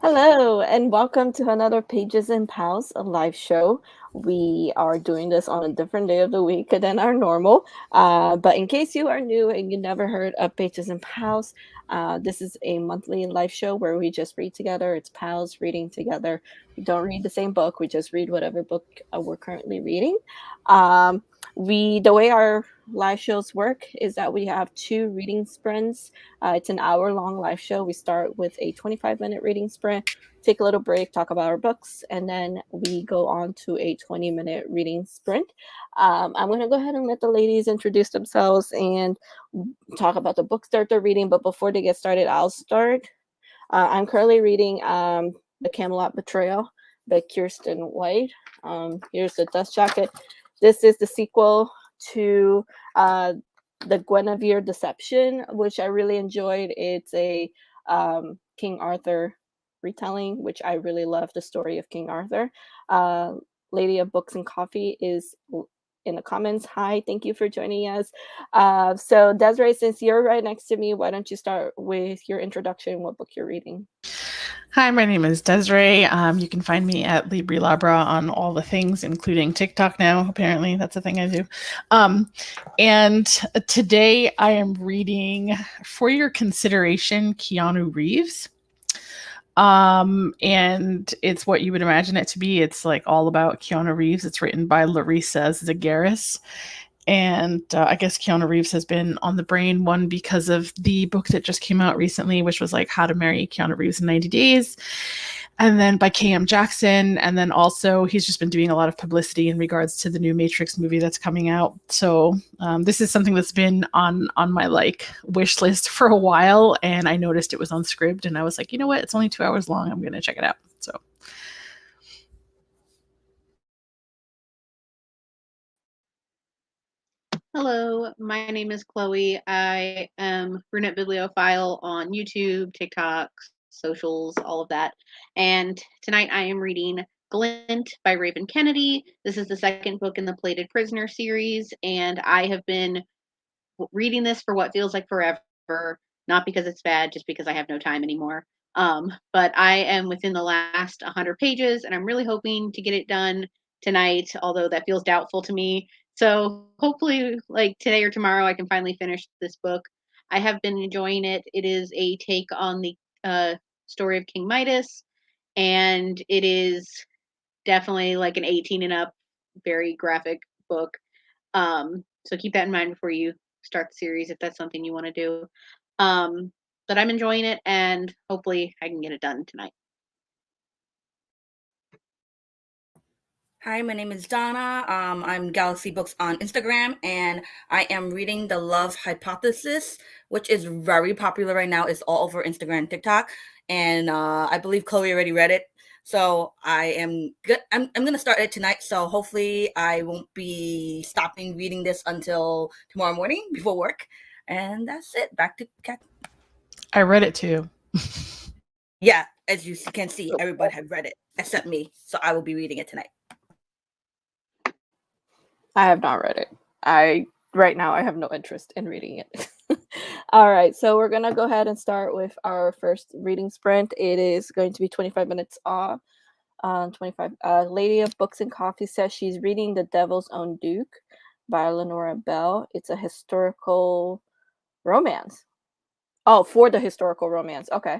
Hello, and welcome to another Pages and Pals, a live show. We are doing this on a different day of the week than our normal. But in case you are new and you never heard of Pages and Pals, this is a monthly live show where we just read together. It's pals reading together. We don't read the same book, we just read whatever book we're currently reading. Um, the way our live shows work is that we have two reading sprints. It's an hour-long live show. We start with a 25-minute reading sprint, take a little break, talk about our books, and then we go on to a 20-minute reading sprint. I'm going to go ahead and let the ladies introduce themselves and talk about the books that they're reading. But before they get started, I'll start. I'm currently reading The Camelot Betrayal by Kirsten White. Here's the dust jacket. This is the sequel to the Guinevere Deception, which I really enjoyed. It's a King Arthur retelling, which I really love the story of King Arthur. Uh, Lady of Books and Coffee is in the comments. Hi, thank you for joining us. So Desiree, since you're right next to me, why don't you start with your introduction, what book you're reading? Hi, my name is Desirai. You can find me at LibriLabra on all the things, including TikTok now. Apparently, that's a thing I do. And today I am reading, for your consideration, Keanu Reeves. And it's what you would imagine it to be. It's like all about Keanu Reeves. It's written by Larissa Zagaris. And I guess Keanu Reeves has been on the brain, one because of the book that just came out recently, which was like How to Marry Keanu Reeves in 90 Days, and then by K.M. Jackson. And then also he's just been doing a lot of publicity in regards to the new Matrix movie that's coming out. So this is something that's been on my like wish list for a while, and I noticed it was on Scribd, and I was like, you know what? It's only 2 hours long. I'm going to check it out. So. Hello, my name is Chloe. I am Brunette Bibliophile on YouTube, TikTok, socials, all of that. And tonight I am reading Glint by Raven Kennedy. This is the second book in the Plated Prisoner series, and I have been reading this for what feels like forever, not because it's bad, just because I have no time anymore. But I am within the last 100 pages, and I'm really hoping to get it done tonight, although that feels doubtful to me. So hopefully, like today or tomorrow, I can finally finish this book. I have been enjoying it. It is a take on the story of King Midas, and it is definitely like an 18 and up, very graphic book. So keep that in mind before you start the series if that's something you want to do. But I'm enjoying it, and hopefully I can get it done tonight. Hi, my name is Donna. I'm Galaxy Books on Instagram, and I am reading The Love Hypothesis, which is very popular right now. It's all over Instagram and TikTok, and I believe Chloe already read it. So I am good. I'm gonna start it tonight. So hopefully I won't be stopping reading this until tomorrow morning before work. And that's it. Back to Kat. I read it too. Yeah, as you can see, everybody had read it except me. So I will be reading it tonight. I have not read it. Right now I have no interest in reading it. All right, so we're gonna go ahead and start with our first reading sprint. It is going to be 25 minutes off. 25. Lady of Books and Coffee says she's reading The Devil's Own Duke by Lenora Bell. It's a historical romance. Oh, for the historical romance. Okay.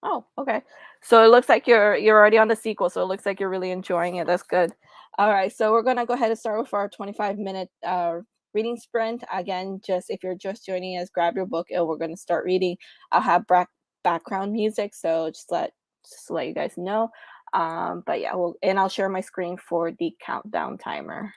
Oh, okay. So it looks like you're already on the sequel, so it looks like you're really enjoying it. That's good. All right, so we're gonna go ahead and start with our 25-minute reading sprint. Again, just if you're just joining us, grab your book and we're gonna start reading. I'll have background music, so just to let you guys know. But yeah, and I'll share my screen for the countdown timer.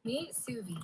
Meet Suvi.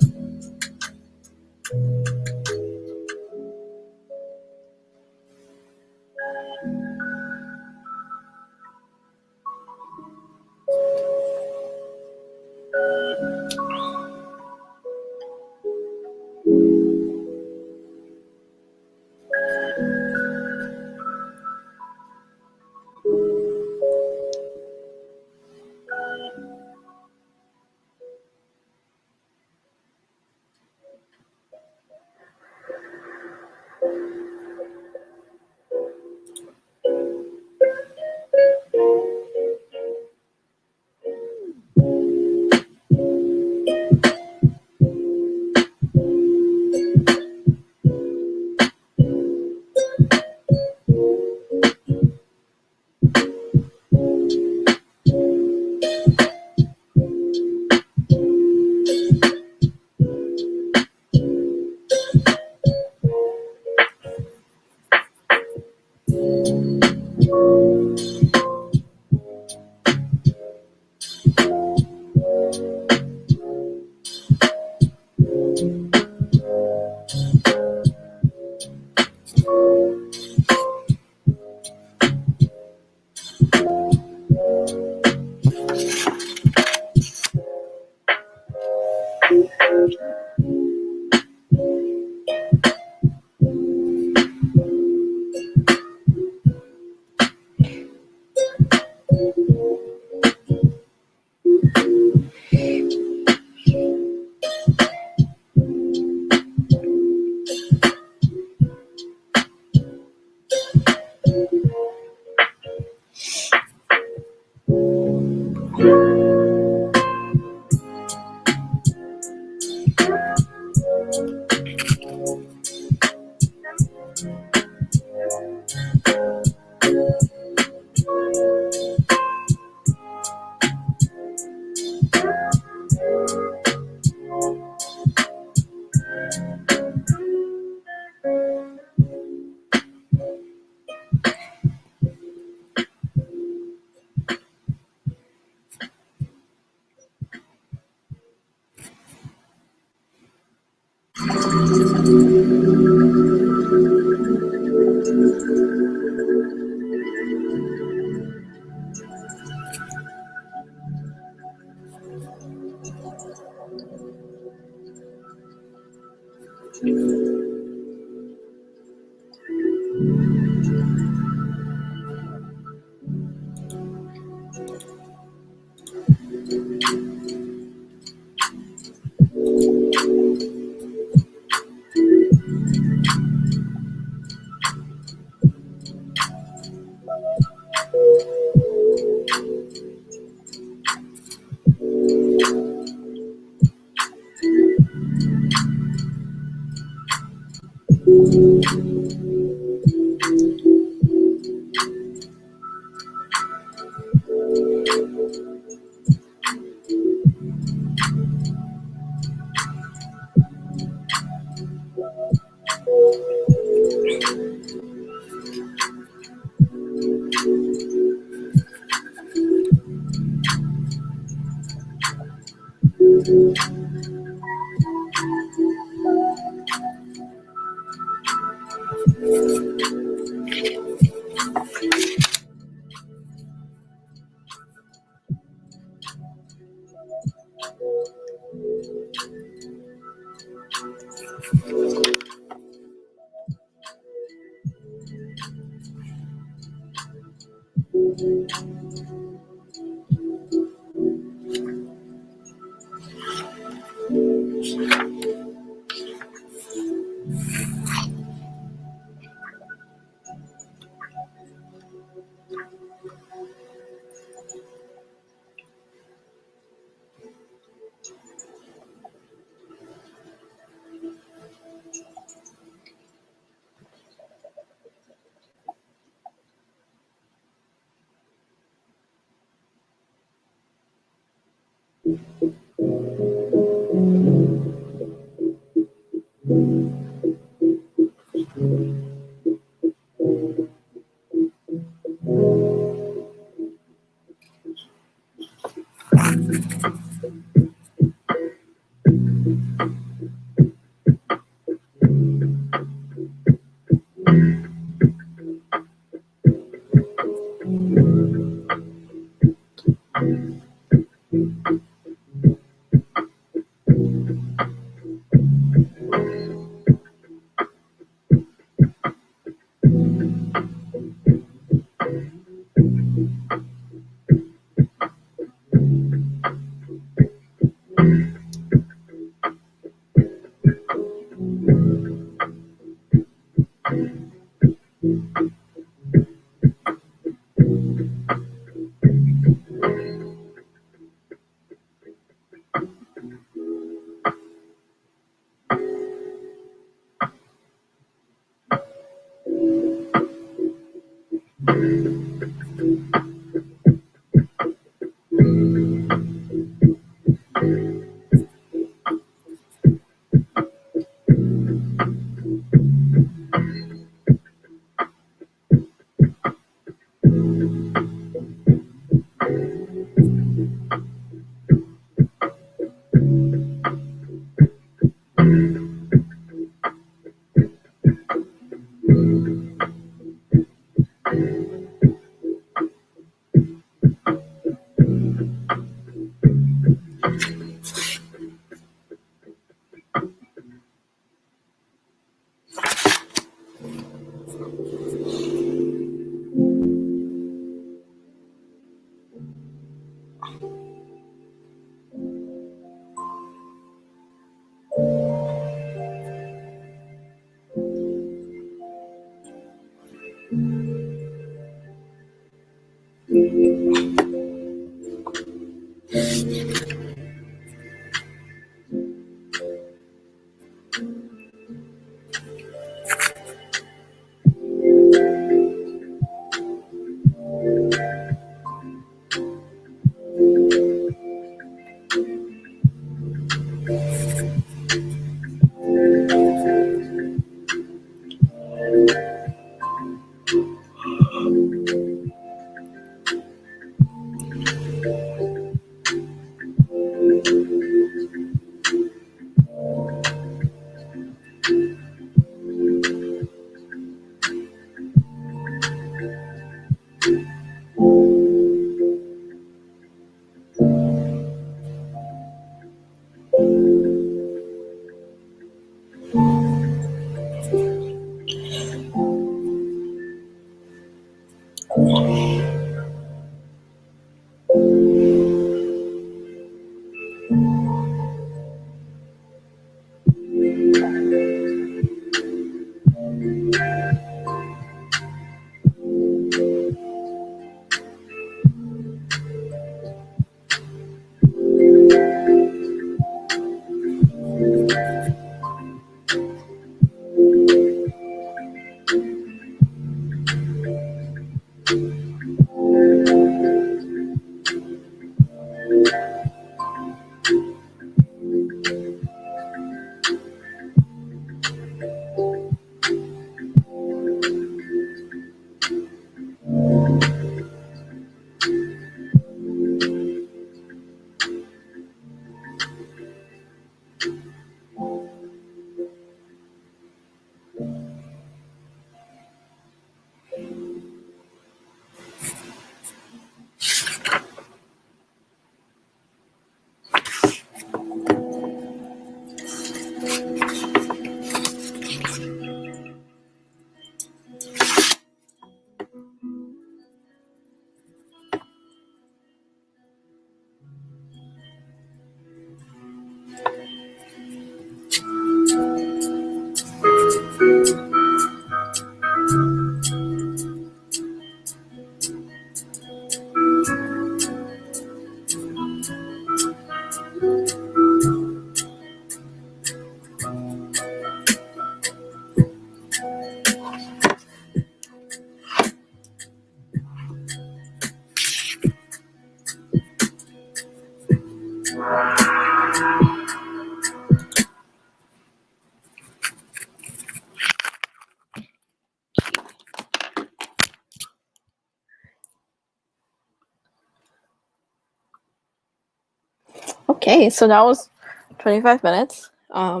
Okay, so that was 25 minutes. I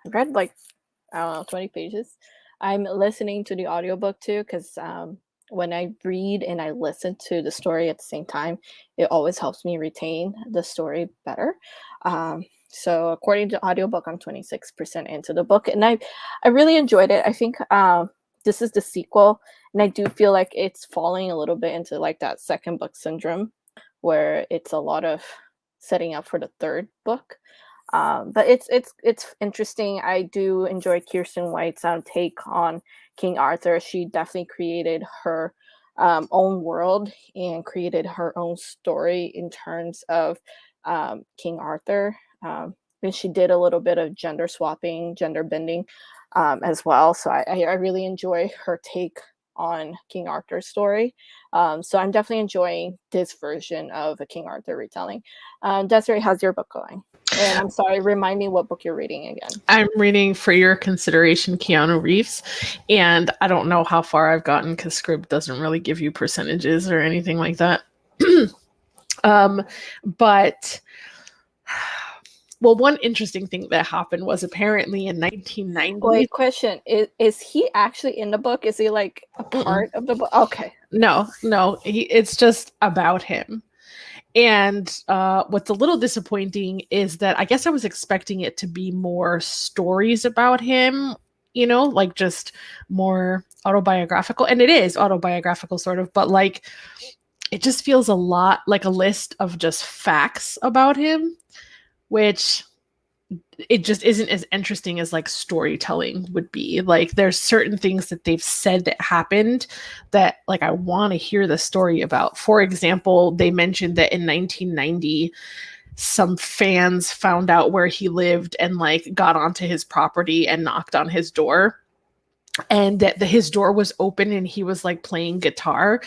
read like, I don't know, 20 pages. I'm listening to the audiobook too, because when I read and I listen to the story at the same time, it always helps me retain the story better. So according to audiobook, I'm 26% into the book, and I really enjoyed it. I think this is the sequel, and I do feel like it's falling a little bit into like that second book syndrome, where it's a lot of setting up for the third book. But it's interesting. I do enjoy Kirsten White's take on King Arthur. She definitely created her own world and created her own story in terms of King Arthur. And she did a little bit of gender swapping, gender bending as well. So I really enjoy her take on King Arthur's story. So I'm definitely enjoying this version of a King Arthur retelling. Desiree, how's your book going? And I'm sorry, remind me what book you're reading again. I'm reading For Your Consideration, Keanu Reeves, and I don't know how far I've gotten because Scribd doesn't really give you percentages or anything like that. But well, one interesting thing that happened was apparently in 1990. Wait, question: is he actually in the book? Is he like a part of the book? Okay. No, it's just about him. And what's a little disappointing is that I guess I was expecting it to be more stories about him, you know, like just more autobiographical. And it is autobiographical, sort of, but like it just feels a lot like a list of just facts about him, which it just isn't as interesting as like storytelling would be. Like there's certain things that they've said that happened that like I want to hear the story about. For example, they mentioned that in 1990 some fans found out where he lived and like got onto his property and knocked on his door, and that his door was open and he was like playing guitar,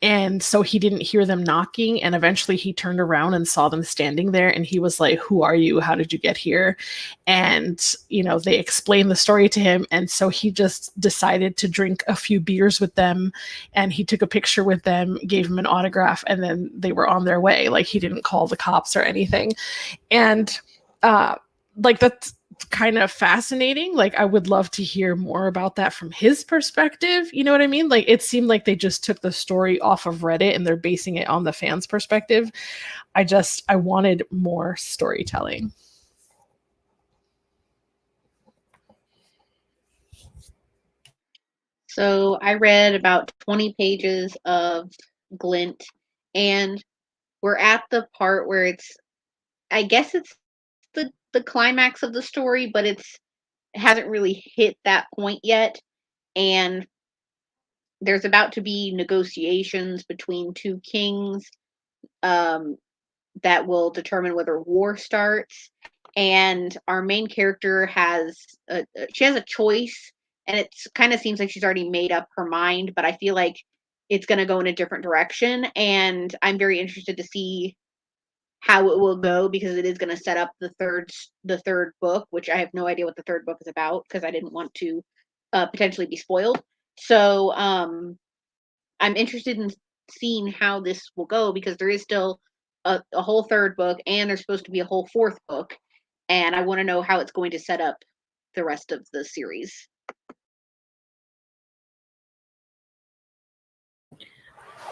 and so he didn't hear them knocking, and eventually he turned around and saw them standing there, and he was like, who are you, how did you get here? And you know, they explained the story to him, and so he just decided to drink a few beers with them, and he took a picture with them, gave him an autograph, and then they were on their way. Like he didn't call the cops or anything. And like that's kind of fascinating. Like I would love to hear more about that from his perspective. You know what I mean? Like it seemed like they just took the story off of Reddit and they're basing it on the fans' perspective. I wanted more storytelling. So I read about 20 pages of Glint, and we're at the part where I guess it's the climax of the story, but it hasn't really hit that point yet. And there's about to be negotiations between two kings that will determine whether war starts. And our main character has a choice, and it kind of seems like she's already made up her mind, but I feel like it's going to go in a different direction, and I'm very interested to see how it will go, because it is going to set up the third book, which I have no idea what the third book is about because I didn't want to potentially be spoiled. So I'm interested in seeing how this will go, because there is still a whole third book, and there's supposed to be a whole fourth book, and I want to know how it's going to set up the rest of the series.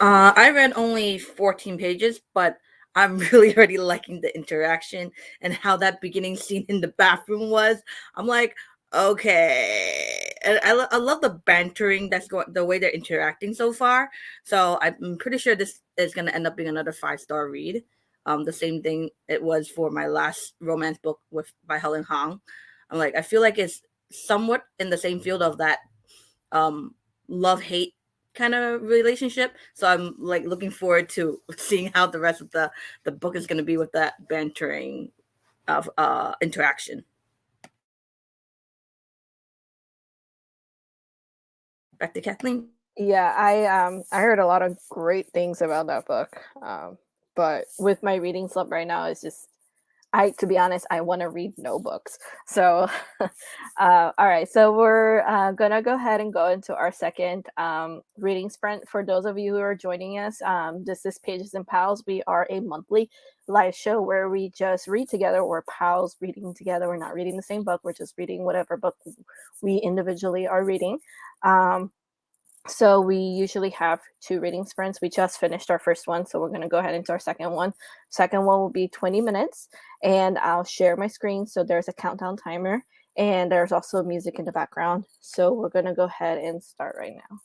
I read only 14 pages, but I'm really already liking the interaction and how that beginning scene in the bathroom was. I'm like, okay. And I love the bantering that's going, the way they're interacting so far. So I'm pretty sure this is going to end up being another 5-star read. The same thing it was for my last romance book by Helen Hong. I'm like, I feel like it's somewhat in the same field of that love-hate kind of relationship. So I'm like looking forward to seeing how the rest of the book is going to be with that bantering of interaction. Back to Kathleen. Yeah, I heard a lot of great things about that book. But with my reading slump right now, it's just to be honest, I want to read no books. So, all right. So we're gonna go ahead and go into our second reading sprint. For those of you who are joining us, this is Pages and Pals. We are a monthly live show where we just read together. We're pals reading together. We're not reading the same book. We're just reading whatever book we individually are reading. So we usually have 2 reading sprints. We just finished our first one, so we're going to go ahead into our second one. Second one will be 20 minutes, and I'll share my screen. So there's a countdown timer, and there's also music in the background. So we're going to go ahead and start right now.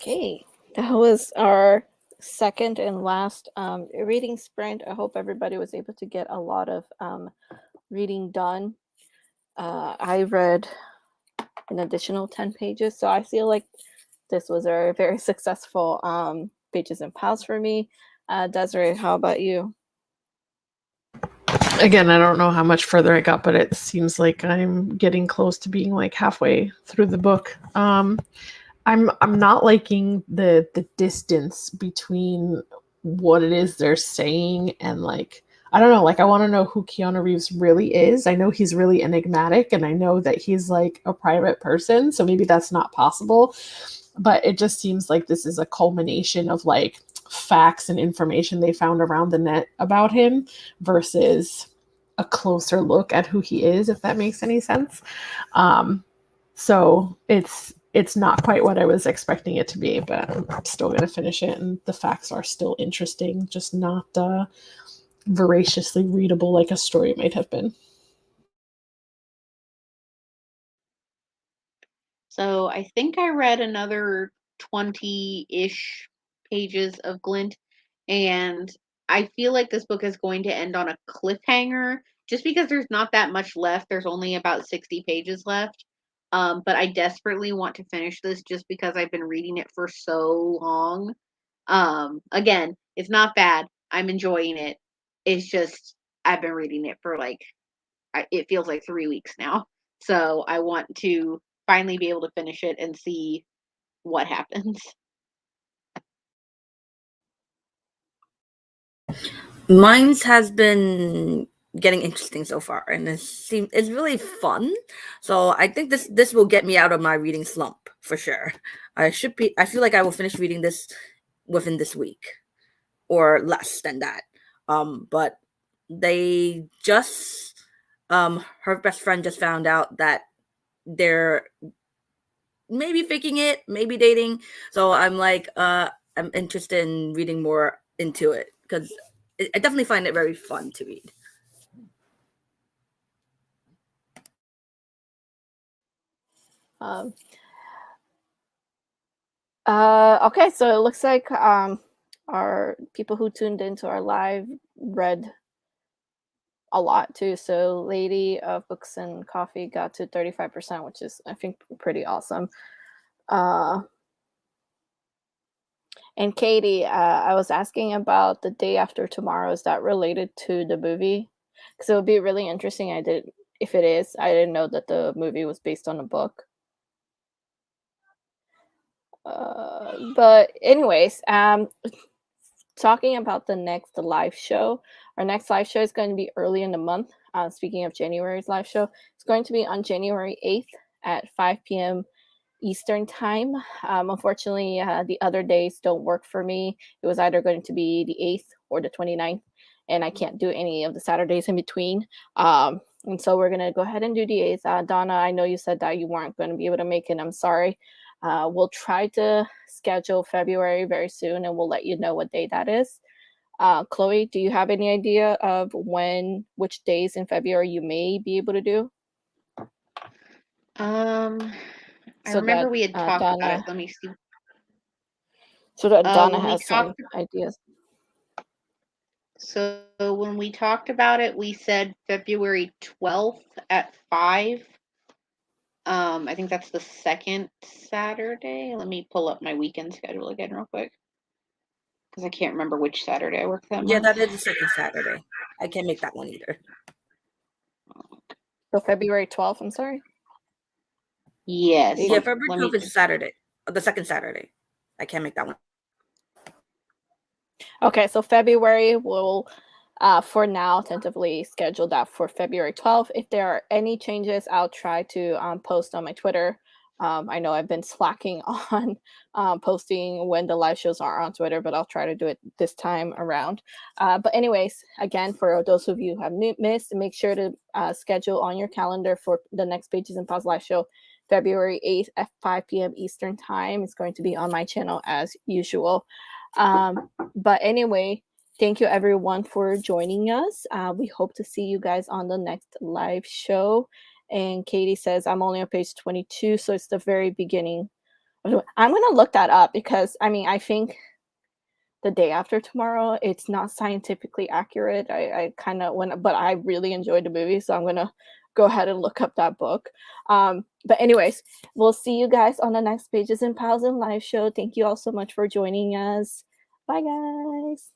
Okay, that was our second and last reading sprint. I hope everybody was able to get a lot of reading done. I read an additional 10 pages, so I feel like this was a very successful pages and pals for me. Desiree, how about you? Again, I don't know how much further I got, but it seems like I'm getting close to being like halfway through the book. I'm not liking the distance between what it is they're saying and like I don't know, like I want to know who Keanu Reeves really is. I know he's really enigmatic and I know that he's like a private person, so maybe that's not possible. But it just seems like this is a culmination of like facts and information they found around the net about him versus a closer look at who he is, if that makes any sense. So it's not quite what I was expecting it to be, but I'm still going to finish it, and the facts are still interesting, just not voraciously readable like a story might have been. So I think I read another 20-ish pages of Glint, and I feel like this book is going to end on a cliffhanger just because there's not that much left. There's only about 60 pages left. But I desperately want to finish this just because I've been reading it for so long. Again, it's not bad. I'm enjoying it. It's just I've been reading it for like it feels like 3 weeks now. So I want to finally be able to finish it and see what happens. Mine's has been getting interesting so far, and it's really fun. So I think this will get me out of my reading slump for sure. I feel like I will finish reading this within this week or less than that. But they just her best friend just found out that they're maybe faking it, maybe dating. So I'm like, I'm interested in reading more into it because I definitely find it very fun to read. Okay, so it looks like our people who tuned into our live read a lot too. So Lady of Books and Coffee got to 35%, which is, I think, pretty awesome. And Katie, I was asking about The Day After Tomorrow. Is that related to the movie? Because it would be really interesting. If it is, I didn't know that the movie was based on a book. But anyways, talking about the next live show, our next live show is going to be early in the month. Speaking of January's live show, it's going to be on January 8th at 5 p.m. Eastern time. Unfortunately, the other days don't work for me. It was either going to be the 8th or the 29th, and I can't do any of the Saturdays in between. And so we're going to go ahead and do the 8th. Donna, I know you said that you weren't going to be able to make it. I'm sorry. We'll try to schedule February very soon, and we'll let you know what day that is. Chloe, do you have any idea of which days in February you may be able to do? I remember we had talked Donna, about it. Let me see. So that Donna has some ideas. So when we talked about it, we said February 12th at 5. I think that's the second Saturday. Let me pull up my weekend schedule again real quick, because I can't remember which Saturday I work that month. Yeah, that is the second Saturday. I can't make that one either. So February 12th, I'm sorry? Yes. Yeah, February 12th is Saturday. The second Saturday. I can't make that one. Okay, so February will, for now, tentatively schedule that for February 12th. If there are any changes, I'll try to post on my Twitter. I know I've been slacking on posting when the live shows are on Twitter, but I'll try to do it this time around. But anyways, again, for those of you who have missed, make sure to schedule on your calendar for the next Pages and Pals live show, February 8th at 5 p.m. Eastern time. It's going to be on my channel as usual. But anyway, thank you everyone for joining us. We hope to see you guys on the next live show. And Katie says, I'm only on page 22, so it's the very beginning. I'm going to look that up because, I think The Day After Tomorrow, it's not scientifically accurate. I kind of went, but I really enjoyed the movie, so I'm going to go ahead and look up that book. But anyways, we'll see you guys on the next Pages and Pals and live show. Thank you all so much for joining us. Bye, guys.